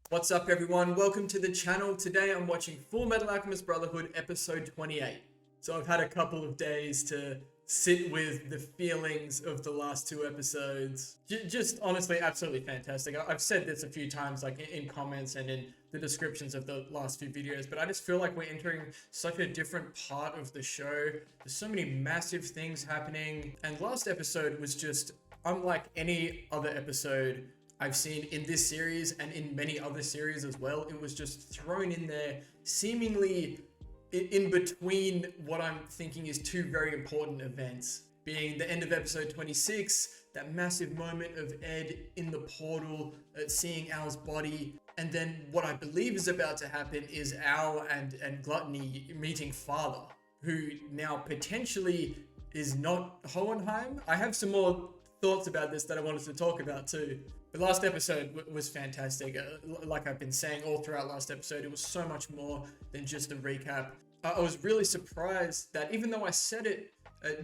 What's up everyone, welcome to the channel. Today I'm watching Fullmetal Alchemist Brotherhood episode 28. So I've had a couple of days to sit with the feelings of the last two episodes. Just honestly absolutely fantastic. I've said this a few times like in comments and in the descriptions of the last few videos, but I just feel like we're entering such a different part of the show. There's so many massive things happening, and last episode was just unlike any other episode I've seen in this series and in many other series as well. It was just thrown in there seemingly in between what I'm thinking is two very important events, being the end of episode 26, that massive moment of Ed in the portal, seeing Al's body, and then what I believe is about to happen is Al and Gluttony meeting Father, who now potentially is not Hohenheim. I have some more thoughts about this that I wanted to talk about too. The last episode was fantastic. Like I've been saying all throughout last episode, it was so much more than just a recap. I was really surprised that even though I said it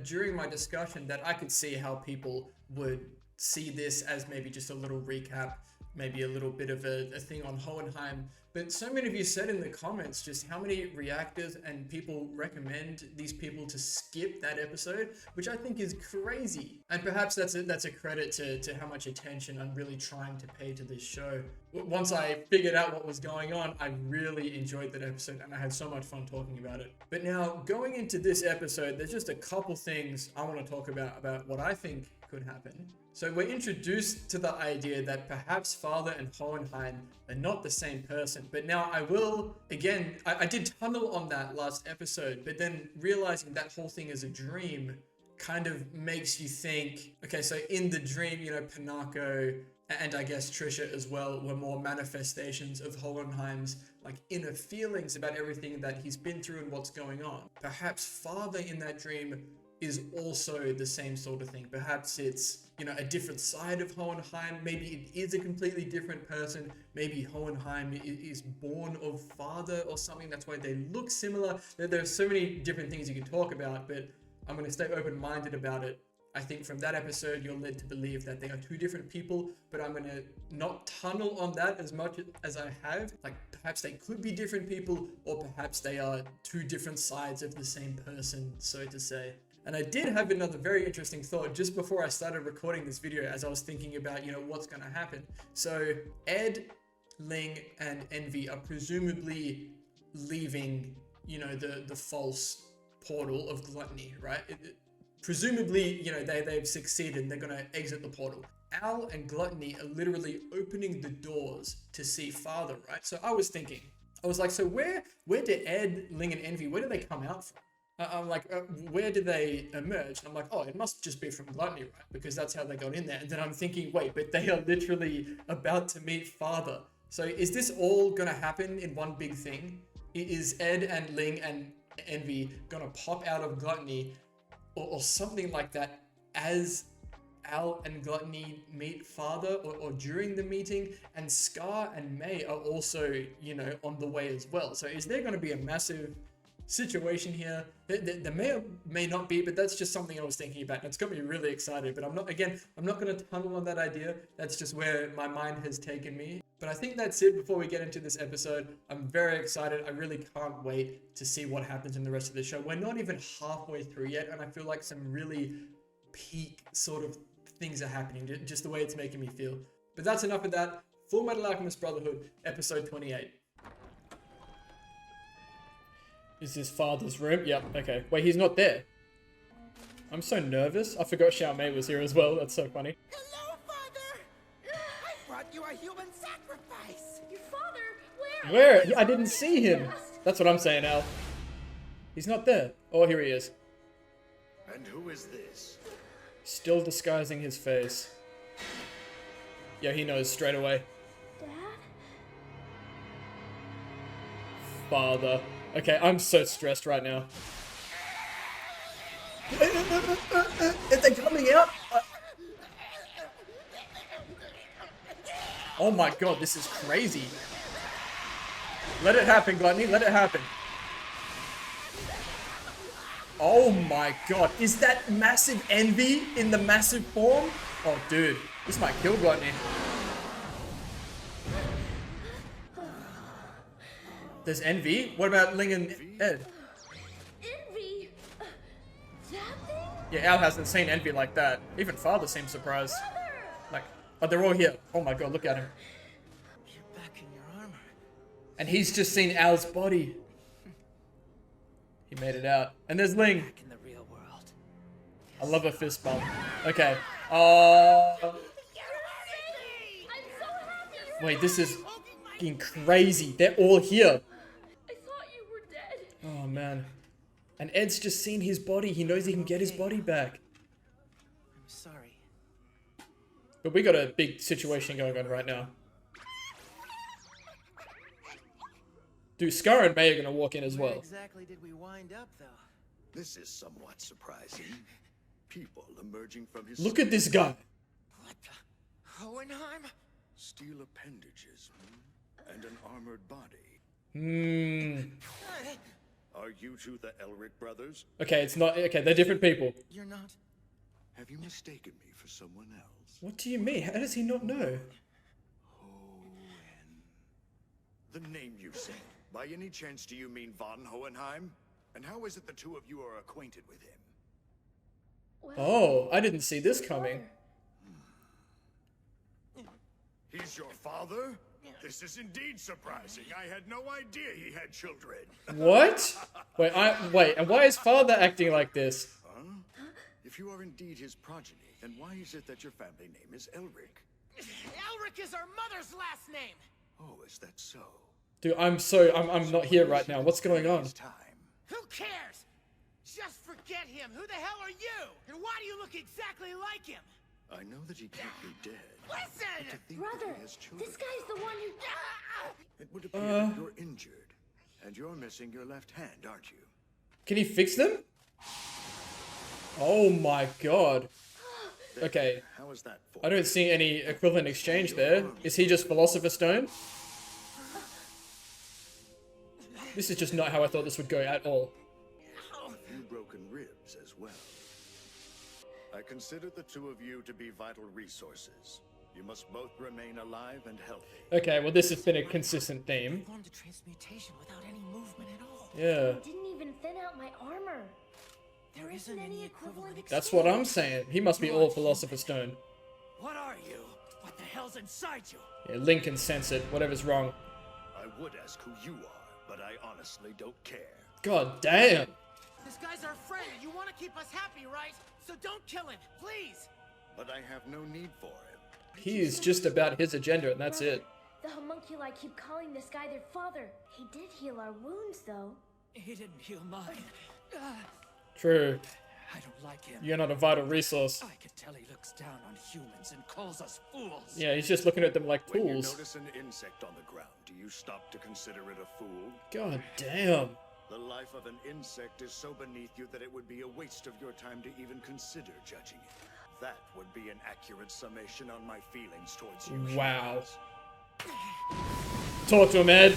during my discussion that I could see how people would see this as maybe just a little recap, maybe a little bit of a thing on Hohenheim. But so many of you said in the comments just how many reactors and people recommend these people to skip that episode, which I think is crazy. And perhaps that's a credit to how much attention I'm really trying to pay to this show. Once I figured out what was going on, I really enjoyed that episode and I had so much fun talking about it. But now going into this episode, there's just a couple things I want to talk about what I think could happen. So we're introduced to the idea that perhaps Father and Hohenheim are not the same person. But now I will, again, I did tunnel on that last episode, but then realizing that whole thing is a dream kind of makes you think, okay, so in the dream, you know, Panako and I guess Trisha as well were more manifestations of Hohenheim's like inner feelings about everything that he's been through and what's going on. Perhaps Father in that dream is also the same sort of thing. Perhaps it's, you know, a different side of Hohenheim. Maybe it is a completely different person. Maybe Hohenheim is born of Father or something. That's why they look similar. There's so many different things you can talk about, but I'm going to stay open-minded about it. I think from that episode, you're led to believe that they are two different people, but I'm going to not tunnel on that as much as I have. Like, perhaps they could be different people, or perhaps they are two different sides of the same person, so to say. And I did have another very interesting thought just before I started recording this video as I was thinking about, you know, what's going to happen. So Ed, Ling, and Envy are presumably leaving, you know, the false portal of Gluttony, right? Presumably, you know, they've succeeded. They're going to exit the portal. Al and Gluttony are literally opening the doors to see Father, right? So I was thinking, I was like, so where did Ed, Ling, and Envy, where do they come out from? I'm like, where do they emerge? And I'm like, oh, it must just be from Gluttony, right? Because that's how they got in there. And then I'm thinking, wait, but they are literally about to meet Father. So is this all going to happen in one big thing? Is Ed and Ling and Envy going to pop out of Gluttony or something like that as Al and Gluttony meet Father or during the meeting? And Scar and May are also, you know, on the way as well. So is there going to be a massive situation here? There may or may not be, but that's just something I was thinking about and it's got me really excited. But I'm not going to tunnel on that idea. That's just where my mind has taken me. But I think that's it before we get into this episode. I'm very excited. I really can't wait to see what happens in the rest of the show. We're not even halfway through yet, and I feel like some really peak sort of things are happening, just the way it's making me feel. But that's enough of that. Fullmetal Alchemist Brotherhood, episode 28. Is this Father's room? Yep, okay. Wait, he's not there. I'm so nervous. I forgot Xiao Mei was here as well. That's so funny. Hello, Father! I brought you a human sacrifice! Your father? Where? I didn't see him. That's what I'm saying, Al. He's not there. Oh, here he is. And who is this? Still disguising his face. Yeah, he knows straight away. Dad? Father. Okay, I'm so stressed right now. Are they coming out? Oh my god, this is crazy. Let it happen, Gluttony, let it happen. Oh my god, is that massive Envy in the massive form? Oh dude, this might kill Gluttony. There's Envy. What about Ling and Ed? Envy? That thing? Yeah, Al hasn't seen Envy like that. Even Father seems surprised. Like, oh, they're all here. Oh my god, look at him. You're back in your armor. And he's just seen Al's body. He made it out. And there's Ling. Back in the real world. I love a fist bump. Okay. I'm so happy you're Wait, this is fucking crazy. They're all here. I thought you were dead. Oh man. And Ed's just seen his body. He knows he can get his body back. I'm sorry. But we got a big situation going on right now. Dude, Scar and May are gonna walk in as Where well. exactly did we wind up, though? This is somewhat surprising. People emerging from his Look at this guy. What the? Hohenheim? steel appendages and an armored body. Are you two the Elric brothers? Okay, it's not. Okay, they're different people. You're not. Have you mistaken me for someone else? What do you mean? How does he not know? The name you said. By any chance do you mean von Hohenheim? And how is it the two of you are acquainted with him? Well, Oh, I didn't see this coming. He's your father? This is indeed surprising. I had no idea he had children. What? Wait, and why is father acting like this? Huh? If you are indeed his progeny, then why is it that your family name is Elric? Elric is our mother's last name. Oh, is that so? Dude, I'm not here right now. What's going on? It's time. Who cares? Just forget him. Who the hell are you? And why do you look exactly like him? I know that he can't be dead. Listen! To think brother, that he has children. this guy's the one who... It would appear that you're injured. And you're missing your left hand, aren't you? Can he fix them? Oh my god. Okay, How is that for? I don't see any equivalent exchange there. Is he just Philosopher's Stone? This is just not how I thought this would go at all. A few broken ribs as well. I consider the two of you to be vital resources. You must both remain alive and healthy. Okay, well this has been a consistent theme. Performed a transmutation without any movement at all. Yeah, Didn't even thin out my armor. There isn't any equivalent. that's what I'm saying. He must be all Philosopher's Stone. What are you? What the hell's inside you? Yeah, Link can sense it, whatever's wrong. I would ask who you are, but I honestly don't care. God damn. This guy's our friend, and you want to keep us happy, right? So don't kill him, please. But I have no need for him. He is just about his agenda and that's it. The homunculi keep calling this guy their father. He did heal our wounds, though. He didn't heal mine. True. I don't like him. You're not a vital resource. I can tell he looks down on humans and calls us fools. Yeah, he's just looking at them like When you tools. notice an insect on the ground, do you stop to consider it a fool? God damn. The life of an insect is so beneath you that it would be a waste of your time to even consider judging it. That would be an accurate summation on my feelings towards you. Wow. humans. Talk to him, Ed.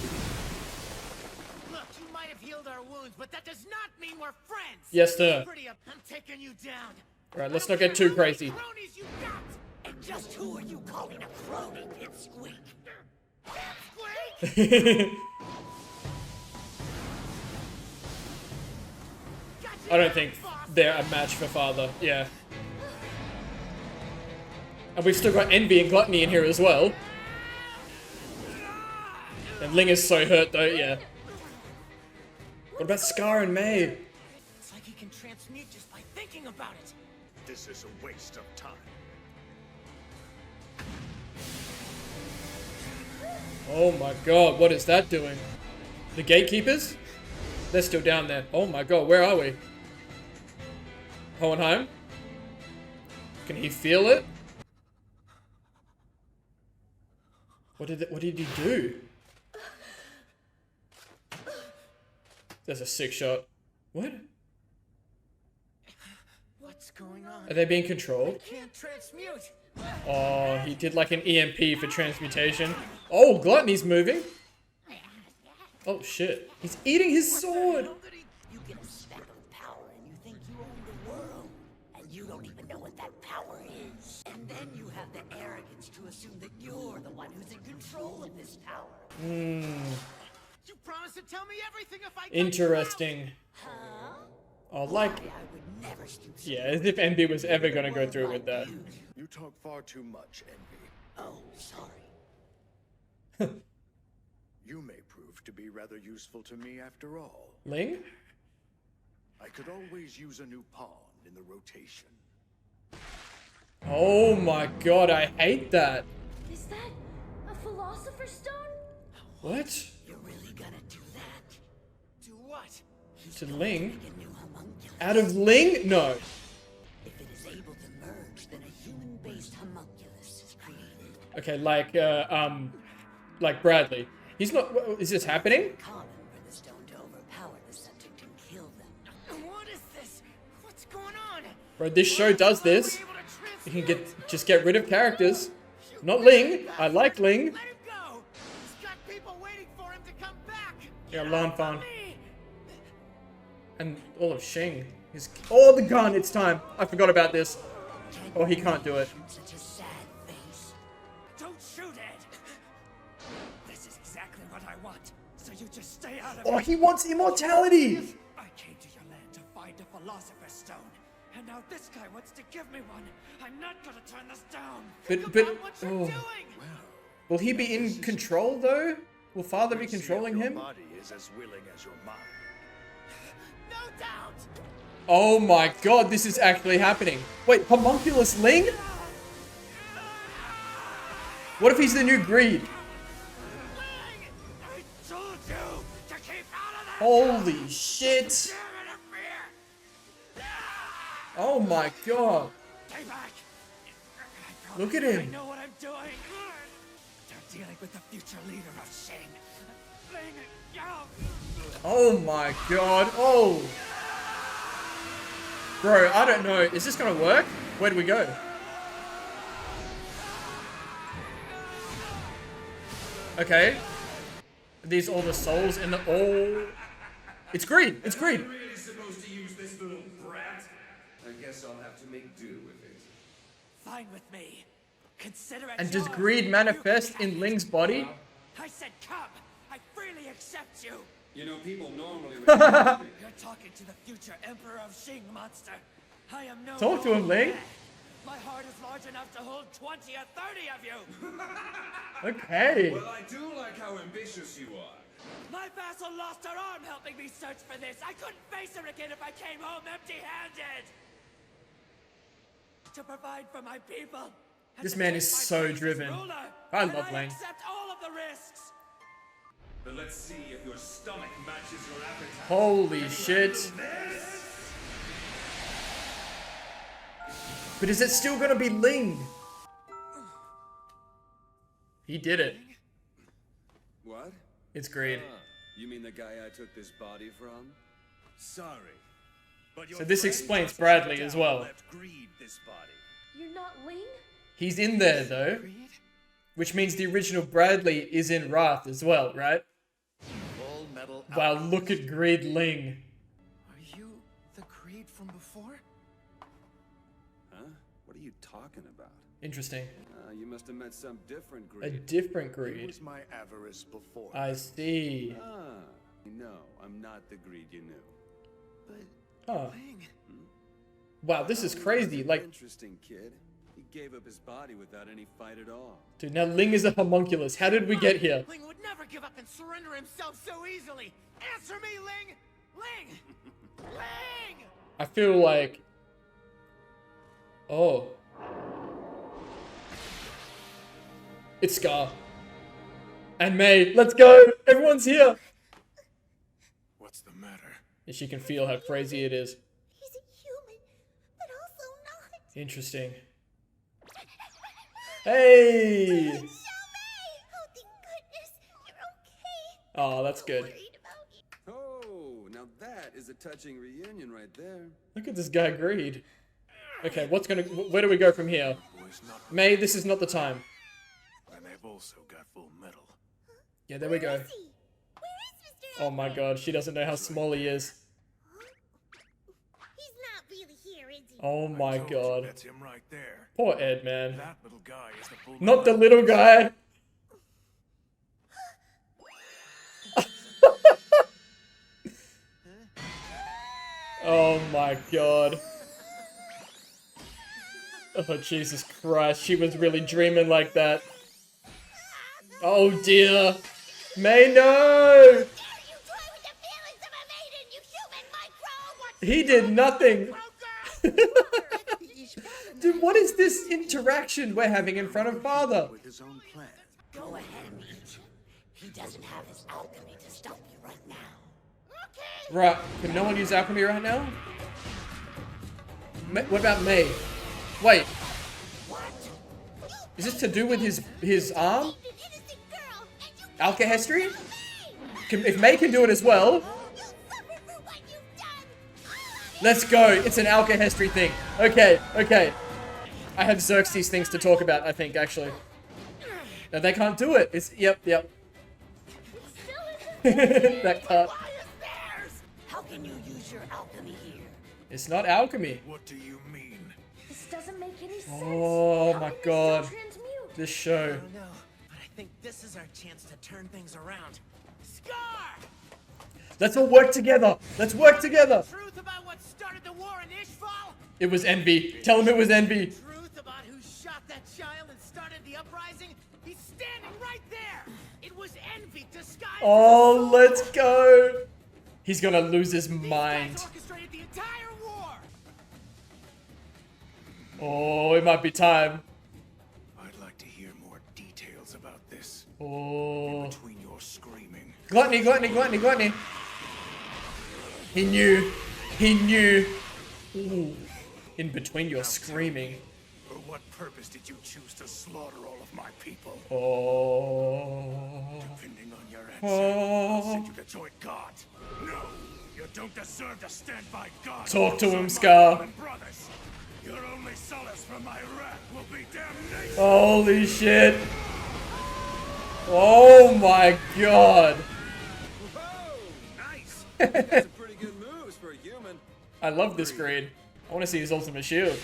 Look, you might have healed our wounds, but that does not mean we're friends. Yes, sir. Pretty up. I'm taking you down. Alright, let's not get too crazy. Cronies you got. And just who are you calling a crony, Pipsqueak? Pipsqueak? I don't think they're a match for father. Yeah. And we've still got Envy and Gluttony in here as well. And Ling is so hurt though, yeah. What about Scar and May? It's like he can transmute just by thinking about it. This is a waste of time. Oh my god, what is that doing? The gatekeepers? They're still down there. Oh my god, where are we? Hohenheim? Can he feel it? What did he do? There's a sick shot. What? What's going on? Are they being controlled? Can't transmute. Oh, he did like an EMP for transmutation. Oh, Gluttony's moving. Oh shit. He's eating his sword. You get a speck of power and you think you own the world. And you don't even know what that power is. And then you have the arrogance to assume that you're the one who's in control of this power. You promise house and tell me everything if I cut Interesting. Oh, like, I would never stoop so yeah, as if Envy was ever gonna go through with that. You talk far too much, Envy. Oh, sorry. You may prove to be rather useful to me after all. Ling? I could always use a new pawn in the rotation. Oh my god, I hate that. Is that a philosopher's stone? What? You're really gonna do that? Do what? To Ling? Make a new homunculus. Out of Ling? No. If it is able to merge, then a human-based homunculus is created. Okay, like Bradley. He's not. Is this happening? Common for the stone to overpower the subject and kill them. What is this? What's going on? Bro, this show does this. You can just get rid of characters. Not Ling. I like Ling. Let him go. He's got people waiting for him to come back. Yeah, Get Lan off of Fan. me. And all of Shing. Oh, the gun. It's time. I forgot about this. Oh, he can't do it. Such a sad face. Don't shoot it. This is exactly what I want. So you just stay out of Oh, it. he wants immortality. I came to your land to find a philosopher's stone. And now this guy wants to give me one. I'm not gonna turn this down. Think But about what you're oh. doing. Will he be in control though? Will Father be controlling Your him? body is as willing as your mind. No doubt. Oh my god, this is actually happening. Wait, Homunculus Ling? What if he's the new Greed? Ling, I told you to keep out of that. Holy shit. Damn it, fear. Oh my god. Stay back. Look at I him. know what I'm doing. They're dealing with the future leader of Shing. Ling, go. Oh my god. Oh. Bro, I don't know. Is this gonna work? Where do we go? Okay. Are these all the souls in the... Oh. It's Greed. It's Greed. I'm really supposed to use this little brat? I guess I'll have to make do with it. Fine with me. Consider it And does yours. Greed You manifest can in have Ling's it. body? I said come. I freely accept you. You know, people normally You're talking to the future Emperor of Shing, monster. I am no Talk to him, longer Ling. dead. My heart is large enough to hold 20 or 30 of you. Okay. Well, I do like how ambitious you are. My vassal lost her arm helping me search for this. I couldn't face her again if I came home empty-handed. To provide for my people. and This to man take is my so place as driven. ruler. I And love Ling. accept all of the risks. But let's see if your stomach matches your appetite. Holy shit. But is it still gonna be Ling? He did it. What? It's Greed. You mean the guy I took this body from? Sorry. But your So this friend explains just Bradley shut as down well. and left Greed this body. You're not Ling? He's in there though. Which means the original Bradley is in Wrath as well, right? Fullmetal. Wow, look at Greed Ling. Are you the Creed from before? Huh? What are you talking about? Interesting. You must have met some different A Greed. different It Greed. was my avarice before. I see. No, I'm not the Greed you knew. Huh. Ling. Wow, this is crazy. Like, Interesting kid. He gave up his body without any fight at all. dude, now Ling is a homunculus. How did we get here? Ling would never give up and surrender himself so easily. Answer me, Ling! Ling! Ling! I feel like... Oh. It's Scar. And May. Let's go! Everyone's here! What's the matter? And she can feel how crazy it is. He's a human, but also not. Interesting. Hey! Xiaomei! Oh, thank goodness. You're okay. Oh, that's good. Worried about you. Oh, now that is a touching reunion right there. Look at this guy, Greed. Okay, where do we go from here? Boy's not. May, this is not the time. And they've also got Fullmetal. Yeah, there we go. Where is Mr. Oh my god, she doesn't know how small he is. He's not really here, is he? Oh my god. That's him right there. Poor Ed, man. That little guy is the Fullmetal. Not the little guy. Oh my god. Oh, Jesus Christ. She was really dreaming like that. Oh dear. May, no! He did nothing. Dude, what is this interaction we're having in front of Father? With his own plan. Go ahead and eat. He doesn't have his alchemy to stop you right now. Right. Can no one use alchemy right now? What about May? Wait. Is this to do with his arm? Alchemistry? If May can do it as well. Let's go. It's an alchemistry thing. Okay, okay. I have Xerxes things to talk about, I think, actually. No, they can't do it. It's, yep. That cut. How can you use your alchemy here? It's not alchemy. What do you mean? This doesn't make any sense. Oh How my can they god. still transmute? This show. I don't know, but I think this is our chance to turn things around. Scar! Let's all work together. Let's work together. Truth about what started the war in Ishval? It was envy. Tell him it was envy. Truth about who shot that child and started the uprising? He's standing right there! It was envy disguised Oh, as a let's sword. go. He's gonna lose his These mind. guys orchestrated the entire war! Oh, it might be time. I'd like to hear more details about this. Oh. Between your screaming. Gluttony, gluttony, gluttony, gluttony. He knew. He knew. Ooh. In between your screaming. For what purpose did you choose to slaughter all of my people? Oh. Depending on your answer, I'll Oh. send you to join God. No, you don't deserve to stand by God. Talk to him, My Scar. common brothers. Your only solace from my wrath will be damnation. Holy shit. Oh my god. Whoa! Nice! That's some pretty good moves for a human. I love this grade. I want to see his ultimate shield.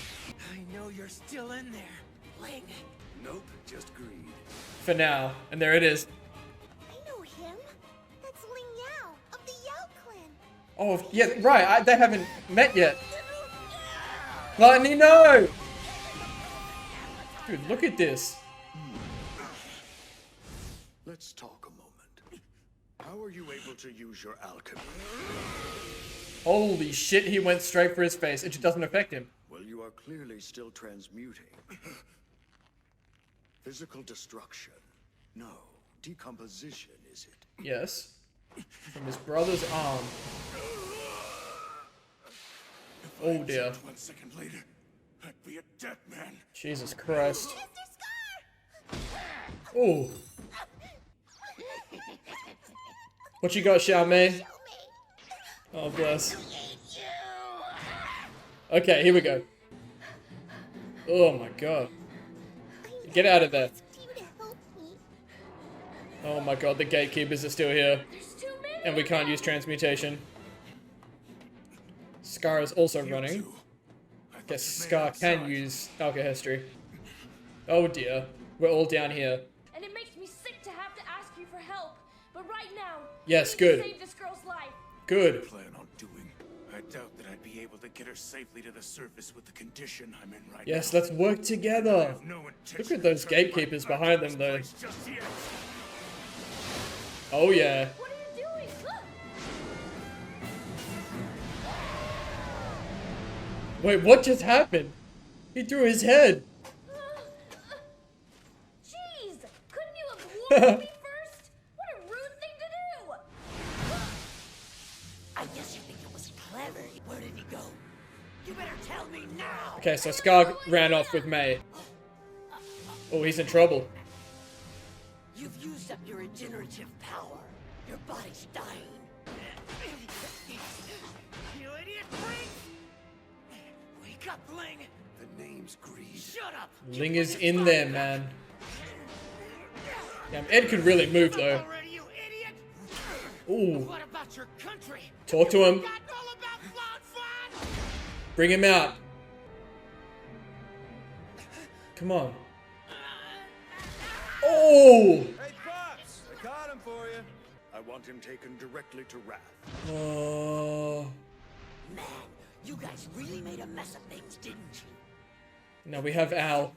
I know you're still in there. Ling. Nope, just greed. For now. And there it is. I know him. That's Ling Yao of the Yao clan. Oh, yeah, right. They haven't met yet. Gluttony, no! Dude, look at this. Let's talk a moment. How are you able to use your alchemy? Holy shit, he went straight for his face. It just doesn't affect him. Well, you are clearly still transmuting. Physical destruction. No, decomposition, is it? Yes. From his brother's arm. Oh dear. 1 second later, I'd be a dead man. Jesus Christ. Mr. Scar! Oh. What you got, Xiao Mei? Oh, bless. Okay, here we go. Oh my god. Get out of there. You to help me. Oh my god, the gatekeepers are still here. There's too many. And we can't use transmutation. Scar is also running. Guess Scar can use alchemistry. Oh dear. We're all down here. And it makes me sick to have to ask you for help. But right now, Yes, we need to good. save this girl's life. Good. Plan on doing. I doubt that I'd be able to get her safely to the surface with the condition I'm in right Yes, now. let's work together. have no intention Look at of those turning my gatekeepers back behind on them, this though. place just yet. Oh yeah. What are you doing? Look! Wait, what just happened? He threw his head. Jeez! Couldn't you have warned me first? What a rude thing to do! I guess you think it was clever. Where did he go? You better tell me now! Okay, so Scar ran off with May. Oh, he's in trouble. You've used up your regenerative power. Your body's dying. You idiot freak! Wake up, Ling! The name's greed. Shut up! Ling is in there, man. Damn, Ed can really move though. Already, you idiot! Ooh, What about your country? talk to him. Forgotten all about Cloud Fun? Bring him out. Come on. Oh! Hey, Pops! I caught him for you. I want him taken directly to Wrath. Oh. Man, you guys really made a mess of things, didn't you? Now we have Al.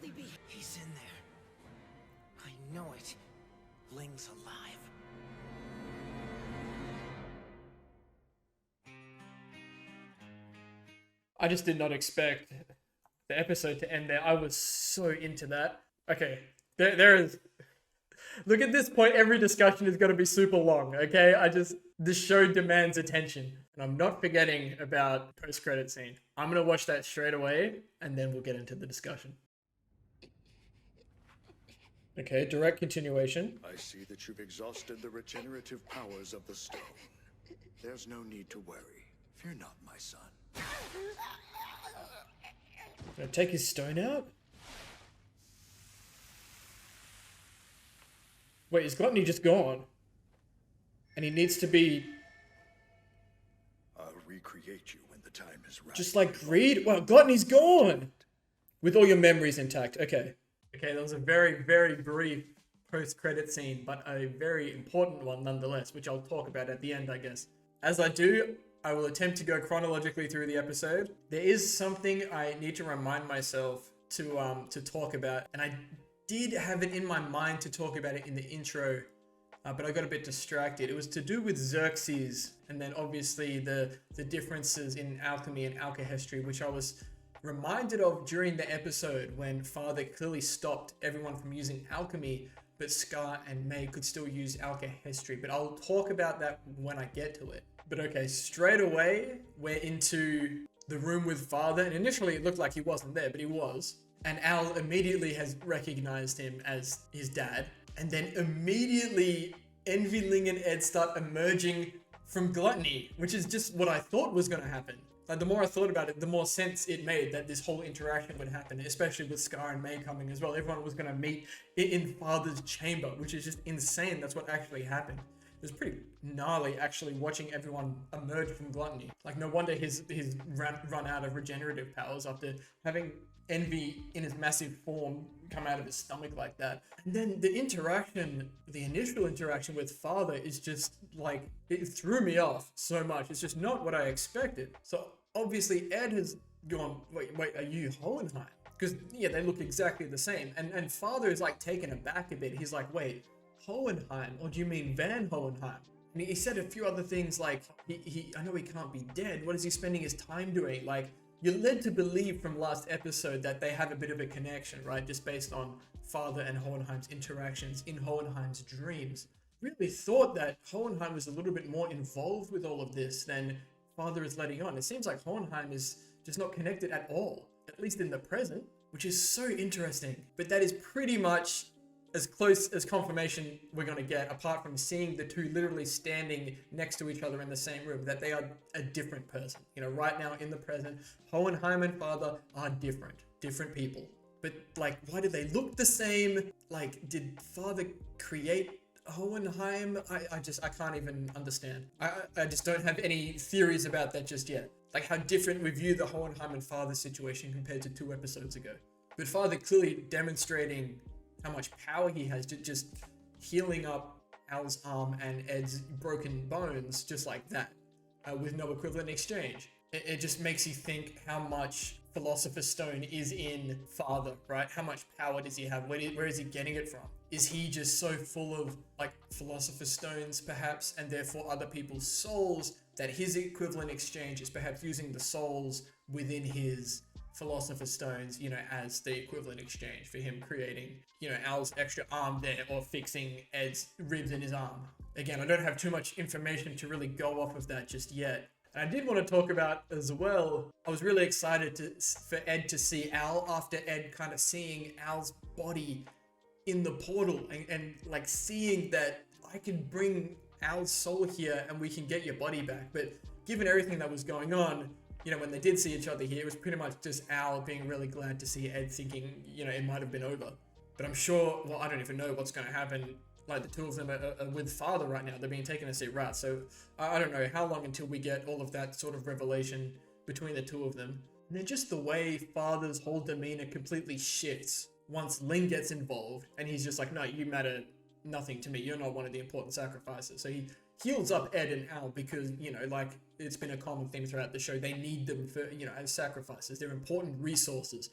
He's in there. I know it. Ling's alive. I just did not expect the episode to end there. I was so into that. Okay, there is... Look, at this point, every discussion is going to be super long, okay? This show demands attention. And I'm not forgetting about post-credit scene. I'm going to watch that straight away, and then we'll get into the discussion. Okay, direct continuation. I see that you've exhausted the regenerative powers of the stone. There's no need to worry. Fear not, my son. Gonna take his stone out? Wait, is Gluttony just gone? And he needs to be... I'll recreate you when the time is right. Just like Greed? Well, Gluttony's gone! With all your memories intact. Okay. Okay, that was a very, very brief post-credit scene, but a very important one nonetheless, which I'll talk about at the end, I guess. As I do, I will attempt to go chronologically through the episode. There is something I need to remind myself to talk about, and I did have it in my mind to talk about it in the intro, but I got a bit distracted. It was to do with Xerxes, and then obviously the differences in alchemy and alchemy, which I was reminded of during the episode when Father clearly stopped everyone from using alchemy, but Scar and May could still use alchemy. But I'll talk about that when I get to it. But okay, straight away, we're into the room with Father, and initially it looked like he wasn't there, but he was. And Al immediately has recognized him as his dad. And then immediately, Envy, Ling, and Ed start emerging from Gluttony, which is just what I thought was going to happen. Like, the more I thought about it, the more sense it made that this whole interaction would happen, especially with Scar and May coming as well. Everyone was going to meet in Father's chamber, which is just insane. That's what actually happened. It was pretty gnarly, actually, watching everyone emerge from Gluttony. Like, no wonder he's run out of regenerative powers after having Envy in his massive form come out of his stomach like that. And then the initial interaction with Father is just like, it threw me off so much. It's just not what I expected. So obviously Ed has gone, wait, are you Hohenheim? Because yeah, they look exactly the same. And Father is like taken aback a bit. He's like, wait, Hohenheim? Or do you mean Van Hohenheim? And he said a few other things like, I know he can't be dead. What is he spending his time doing? Like, you're led to believe from last episode that they have a bit of a connection, right? Just based on Father and Hohenheim's interactions in Hohenheim's dreams. Really thought that Hohenheim was a little bit more involved with all of this than Father is letting on. It seems like Hohenheim is just not connected at all, at least in the present, which is so interesting. But that is pretty much as close as confirmation we're going to get, apart from seeing the two literally standing next to each other in the same room, that they are a different person. You know, right now in the present, Hohenheim and Father are different people. But like, why do they look the same? Like, did Father create Hohenheim? I can't even understand. I just don't have any theories about that just yet. Like how different we view the Hohenheim and Father situation compared to 2 episodes ago. But Father clearly demonstrating how much power he has, just healing up Al's arm and Ed's broken bones just like that, with no equivalent exchange. It just makes you think how much Philosopher's Stone is in Father, right? How much power does he have? Where is he getting it from? Is he just so full of like Philosopher's Stones perhaps, and therefore other people's souls, that his equivalent exchange is perhaps using the souls within his Philosopher's Stones, you know, as the equivalent exchange for him creating, you know, Al's extra arm there, or fixing Ed's ribs in his arm. Again, I don't have too much information to really go off of that just yet. And I did want to talk about as well, I was really excited for Ed to see Al after Ed kind of seeing Al's body in the portal and like seeing that I can bring Al's soul here and we can get your body back. But given everything that was going on, you know, when they did see each other here, it was pretty much just Al being really glad to see Ed, thinking, you know, it might have been over. But I'm sure, well, I don't even know what's going to happen. Like, the two of them are with Father right now. They're being taken to see Rat. So I don't know how long until we get all of that sort of revelation between the two of them. And then just the way Father's whole demeanor completely shifts once Ling gets involved. And he's just like, no, you matter nothing to me. You're not one of the important sacrifices. So he heals up Ed and Al because, you know, like it's been a common theme throughout the show. They need them for, you know, as sacrifices. They're important resources,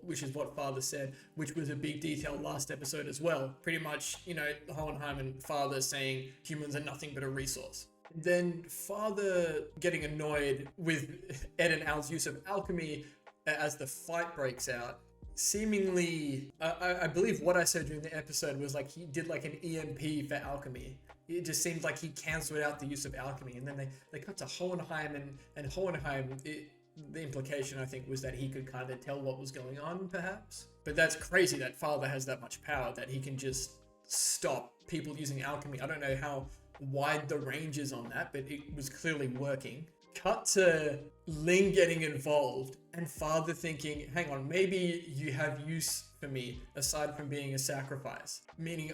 which is what Father said, which was a big detail last episode as well. Pretty much, you know, Hohenheim and Father saying humans are nothing but a resource. Then Father getting annoyed with Ed and Al's use of alchemy as the fight breaks out. Seemingly, I believe what I said during the episode was like he did like an EMP for alchemy. It just seemed like he cancelled out the use of alchemy. And then they cut to Hohenheim, and Hohenheim, the implication I think was that he could kind of tell what was going on perhaps. But that's crazy that Father has that much power that he can just stop people using alchemy. I don't know how wide the range is on that, but it was clearly working. Cut to Ling getting involved and Father thinking, hang on, maybe you have use for me aside from being a sacrifice. Meaning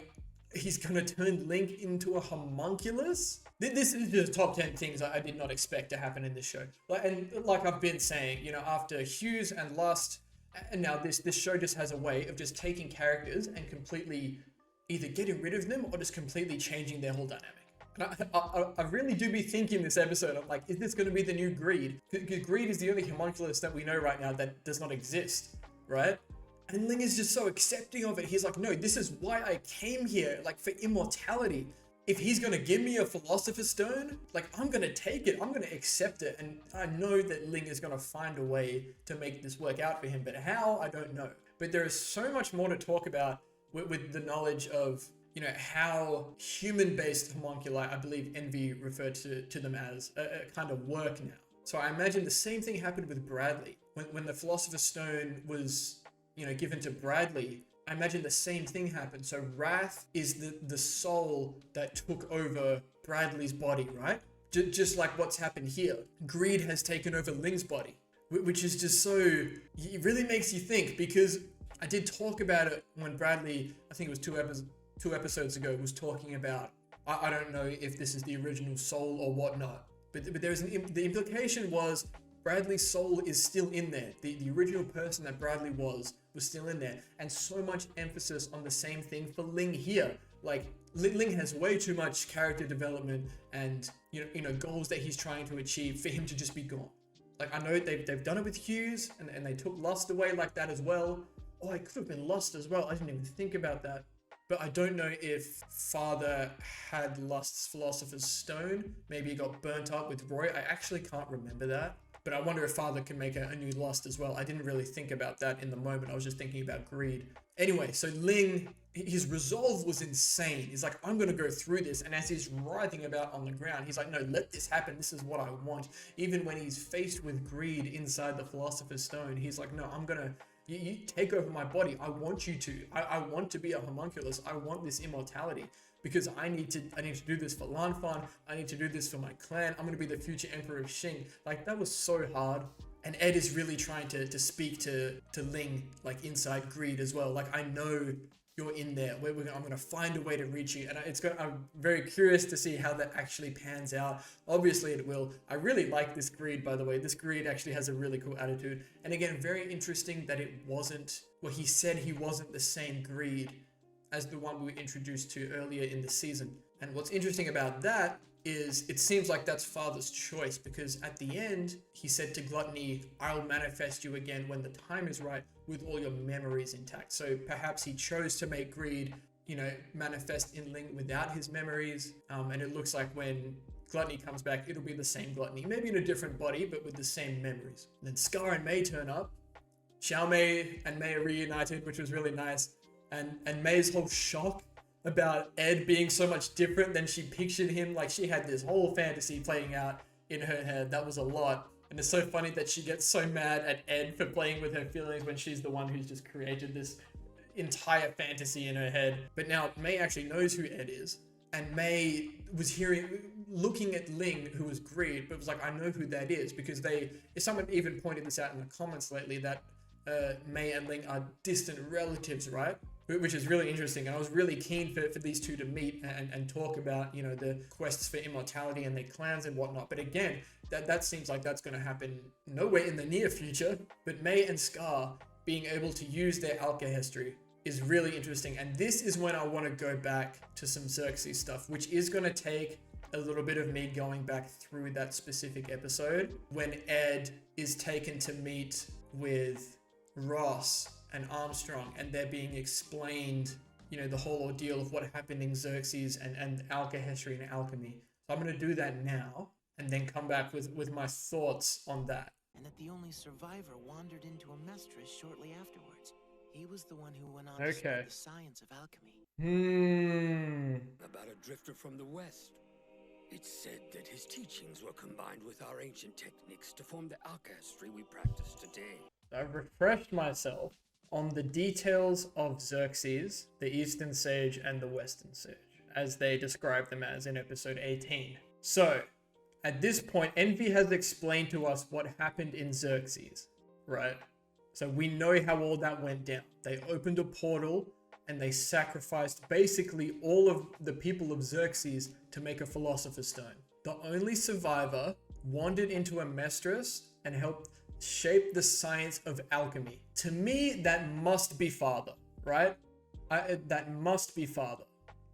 he's gonna turn Ling into a homunculus? This is the top 10 things I did not expect to happen in this show. And like I've been saying, you know, after Hughes and Lust, and now this show just has a way of just taking characters and completely either getting rid of them or just completely changing their whole dynamic. And I really do be thinking this episode, I'm like, is this going to be the new Greed? Because Greed is the only homunculus that we know right now that does not exist, right? And Ling is just so accepting of it. He's like, no, this is why I came here, like for immortality. If he's going to give me a Philosopher's Stone, like I'm going to take it, I'm going to accept it. And I know that Ling is going to find a way to make this work out for him, but how, I don't know. But there is so much more to talk about with the knowledge of, you know, how human-based homunculi, I believe Envy referred to them as, kind of work now. So I imagine the same thing happened with Bradley. When the Philosopher's Stone was, you know, given to Bradley, I imagine the same thing happened. So Wrath is the soul that took over Bradley's body, right? Just like what's happened here. Greed has taken over Ling's body, which is just so, it really makes you think, because I did talk about it when Bradley, I think it was two episodes ago, was talking about, I don't know if this is the original soul or whatnot, but there's the implication was Bradley's soul is still in there. The original person that Bradley was still in there, and so much emphasis on the same thing for Ling here. Like Ling has way too much character development and you know goals that he's trying to achieve for him to just be gone. Like I know they've done it with Hughes and they took Lust away like that as well. Oh, it could have been Lust as well. I didn't even think about that. But I don't know if Father had Lust's Philosopher's Stone. Maybe he got burnt up with Roy. I actually can't remember that. But I wonder if Father can make a new Lust as well. I didn't really think about that in the moment. I was just thinking about Greed. Anyway, so Ling, his resolve was insane. He's like, I'm going to go through this. And as he's writhing about on the ground, he's like, no, let this happen. This is what I want. Even when he's faced with Greed inside the Philosopher's Stone, he's like, no, I'm going to... You take over my body. I want you to. I want to be a homunculus. I want this immortality because I need to do this for Lanfan. I need to do this for my clan. I'm going to be the future Emperor of Xing. Like that was so hard. And Ed is really trying to speak to Ling like inside Greed as well. Like I know you're in there. I'm going to find a way to reach you. And I'm very curious to see how that actually pans out. Obviously it will. I really like this Greed, by the way. This Greed actually has a really cool attitude. And again, very interesting that it wasn't, well, he said he wasn't the same Greed as the one we were introduced to earlier in the season. And what's interesting about that is it seems like that's Father's choice, because at the end, he said to Gluttony, I'll manifest you again when the time is right with all your memories intact. So perhaps he chose to make Greed, you know, manifest in Ling without his memories. And it looks like when Gluttony comes back, it'll be the same Gluttony, maybe in a different body, but with the same memories. And then Scar and Mei turn up. Xiao Mei and Mei are reunited, which was really nice. And Mei's whole shock about Ed being so much different than she pictured him. Like she had this whole fantasy playing out in her head. That was a lot. And it's so funny that she gets so mad at Ed for playing with her feelings when she's the one who's just created this entire fantasy in her head. But now Mei actually knows who Ed is. And Mei was looking at Ling, who was Greed, but was like, I know who that is, because someone even pointed this out in the comments lately, that Mei and Ling are distant relatives, right? Which is really interesting. And I was really keen for these two to meet and talk about, you know, the quests for immortality and their clans and whatnot. But again, that seems like that's going to happen nowhere in the near future. But Mei and Scar being able to use their alchemy is really interesting. And this is when I want to go back to some Xerxes stuff, which is going to take a little bit of me going back through that specific episode when Ed is taken to meet with Ross and Armstrong, and they're being explained, the whole ordeal of what happened in Xerxes and alchemy and alchemy. So I'm going to do that now and then come back with my thoughts on that. And that the only survivor wandered into a mistress shortly afterwards. He was the one who went on to study the science of alchemy. About a drifter from the west. It's said that his teachings were combined with our ancient techniques to form the alchemy we practice today. I've refreshed myself on the details of Xerxes, the Eastern Sage and the Western Sage, as they describe them as in episode 18. So, at this point, Envy has explained to us what happened in Xerxes, right? So we know how all that went down. They opened a portal and they sacrificed basically all of the people of Xerxes to make a Philosopher's Stone. The only survivor wandered into a mistress and helped shape the science of alchemy. To me, that must be Father, right? That must be Father,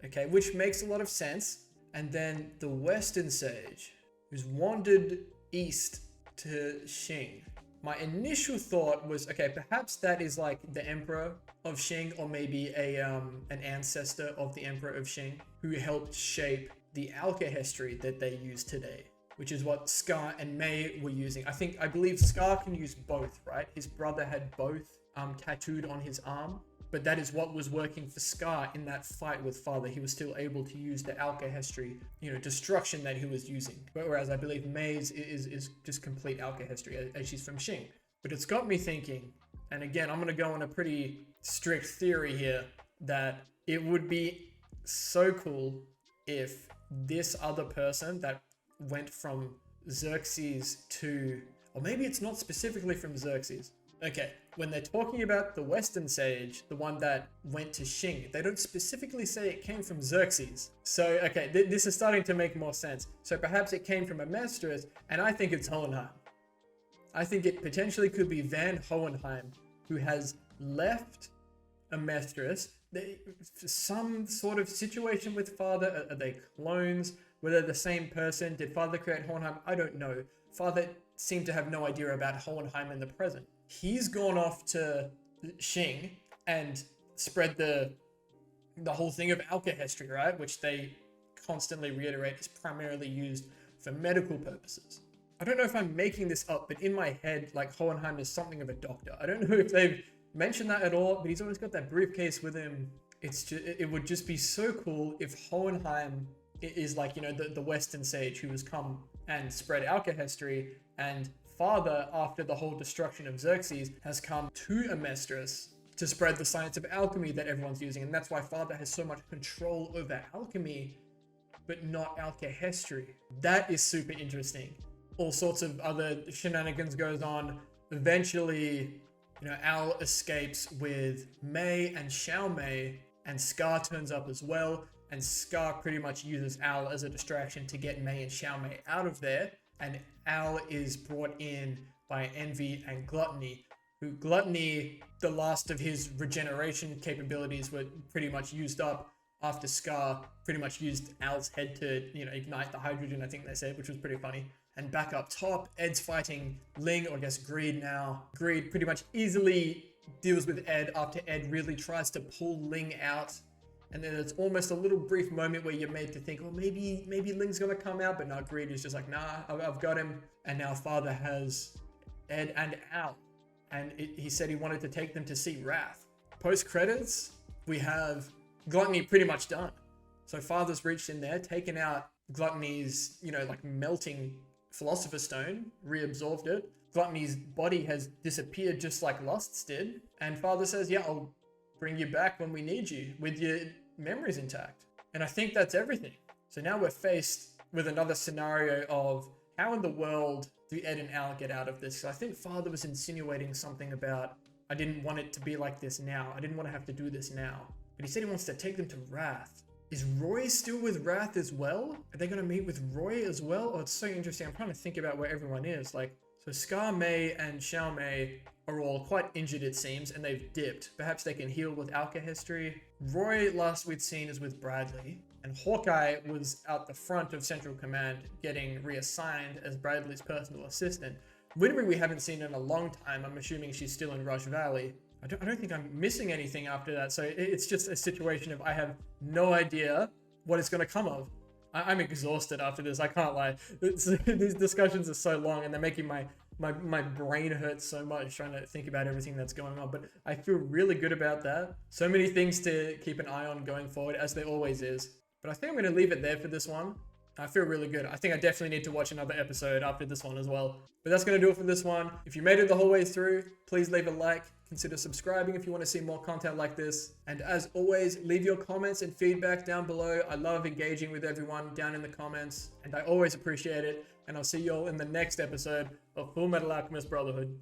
okay? Which makes a lot of sense. And then the Western Sage, who's wandered east to Xing. My initial thought was, okay, perhaps that is like the Emperor of Xing, or maybe an ancestor of the Emperor of Xing, who helped shape the alchemy that they use today, which is what Scar and Mei were using. I believe Scar can use both, right? His brother had both tattooed on his arm, but that is what was working for Scar in that fight with Father. He was still able to use the alchemy, destruction that he was using. Whereas I believe Mei's is just complete alchemy, as she's from Xing. But it's got me thinking, and again, I'm going to go on a pretty strict theory here, that it would be so cool if this other person that went from Xerxes to, or maybe it's not specifically from Xerxes. Okay, when they're talking about the Western Sage, the one that went to Xing, they don't specifically say it came from Xerxes. So, okay, this is starting to make more sense. So perhaps it came from a mistress, and I think it's Hohenheim. I think it potentially could be Van Hohenheim, who has left a mistress. Some sort of situation with Father. Are they clones? Were they the same person? Did Father create Hohenheim? I don't know. Father seemed to have no idea about Hohenheim in the present. He's gone off to Xing and spread the whole thing of alchemy, right? Which they constantly reiterate is primarily used for medical purposes. I don't know if I'm making this up, but in my head, like, Hohenheim is something of a doctor. I don't know if they've mentioned that at all, but he's always got that briefcase with him. It would just be so cool if Hohenheim is like, the Western Sage who has come and spread alchemy, and Father, after the whole destruction of Xerxes, has come to a mistress to spread the science of alchemy that everyone's using. And that's why Father has so much control over alchemy, but not alchemy. That is super interesting. All sorts of other shenanigans goes on. Eventually, Al escapes with Mei and Xiao Mei, and Scar turns up as well. And Scar pretty much uses Al as a distraction to get Mei and Xiao Mei out of there. And Al is brought in by Envy and Gluttony, who Gluttony, the last of his regeneration capabilities were pretty much used up after Scar pretty much used Al's head to, ignite the hydrogen, I think they said, which was pretty funny. And back up top, Ed's fighting Ling, or I guess Greed now. Greed pretty much easily deals with Ed after Ed really tries to pull Ling out. And then it's almost a little brief moment where you're made to think, oh, maybe Ling's gonna come out, but no, Greed is just like, nah, I've got him. And now Father has Ed and Al. And he said he wanted to take them to see Wrath. Post-credits, we have Gluttony pretty much done. So Father's reached in there, taken out Gluttony's, melting Philosopher's Stone, reabsorbed it. Gluttony's body has disappeared just like Lust's did. And Father says, yeah, I'll bring you back when we need you with your memories intact. And I think that's everything. So now we're faced with another scenario of how in the world do Ed and Al get out of this? So I think Father was insinuating something about, I didn't want it to be like this now. I didn't want to have to do this now. But he said he wants to take them to Wrath. Is Roy still with Wrath as well? Are they going to meet with Roy as well? Oh, it's so interesting. I'm trying to think about where everyone is. So So Scar, Mei, and Xiao Mei are all quite injured, it seems, and they've dipped. Perhaps they can heal with Alchemistry. Roy, last we'd seen, is with Bradley. And Hawkeye was out the front of Central Command, getting reassigned as Bradley's personal assistant. Winry we haven't seen in a long time. I'm assuming she's still in Rush Valley. I don't think I'm missing anything after that. So it's just a situation of I have no idea what it's going to come of. I'm exhausted after this. I can't lie. These discussions are so long and they're making my brain hurt so much trying to think about everything that's going on. But I feel really good about that. So many things to keep an eye on going forward, as there always is. But I think I'm going to leave it there for this one. I feel really good. I think I definitely need to watch another episode after this one as well. But that's going to do it for this one. If you made it the whole way through, please leave a like. Consider subscribing if you want to see more content like this. And as always, leave your comments and feedback down below. I love engaging with everyone down in the comments, and I always appreciate it. And I'll see you all in the next episode of Fullmetal Alchemist Brotherhood.